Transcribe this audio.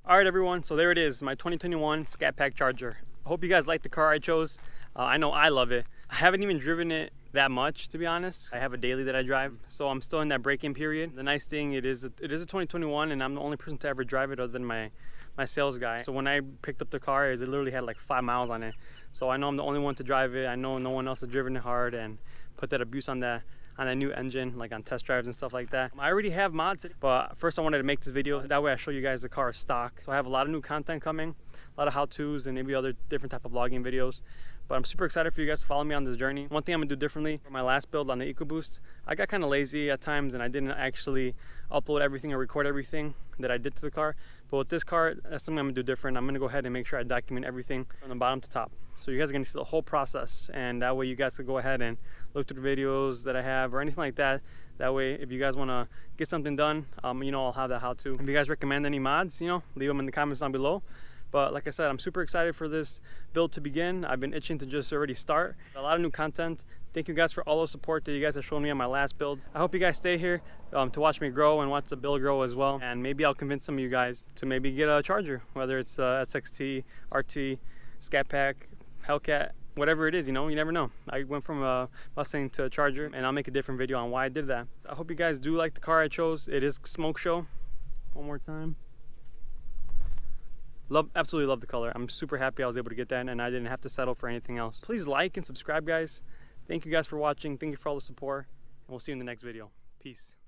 Alright everyone, so there it is, my 2021 Scat Pack Charger. I hope you guys like the car I chose. I know I love it. I haven't even driven it that much, to be honest. I have a daily that I drive, so I'm still in that break-in period. The nice thing, it is a 2021 and I'm the only person to ever drive it other than my sales guy. So when I picked up the car, it literally had like 5 miles on it. So I know I'm the only one to drive it. I know no one else has driven it hard and put that abuse on that new engine, like on test drives and stuff like that. I already have mods, but first I wanted to make this video. That way I show you guys the car stock. So I have a lot of new content coming, a lot of how-tos and maybe other different type of vlogging videos. But I'm super excited for you guys to follow me on this journey. One thing I'm gonna do differently for my last build on the EcoBoost, I got kind of lazy at times and I didn't actually upload everything or record everything that I did to the car. But with this car, that's something I'm gonna do different. I'm gonna go ahead and make sure I document everything from the bottom to top. So you guys are gonna see the whole process, and that way you guys can go ahead and look through the videos that I have or anything like that. That way, if you guys wanna get something done, you know, I'll have that how-to. If you guys recommend any mods, you know, leave them in the comments down below. But like I said, I'm super excited for this build to begin. I've been itching to just already start. A lot of new content. Thank you guys for all the support that you guys have shown me on my last build. I hope you guys stay here to watch me grow and watch the build grow as well. And maybe I'll convince some of you guys to maybe get a charger, whether it's SXT, RT, Scat Pack, Hellcat, whatever it is, you know, you never know. I went from a Mustang to a Charger, and I'll make a different video on why I did that. I hope you guys do like the car I chose. It is Smoke Show. One more time. Absolutely love the color. I'm super happy I was able to get that and I didn't have to settle for anything else. Please like and subscribe, guys. Thank you guys for watching. Thank you for all the support, and we'll see you in the next video. Peace.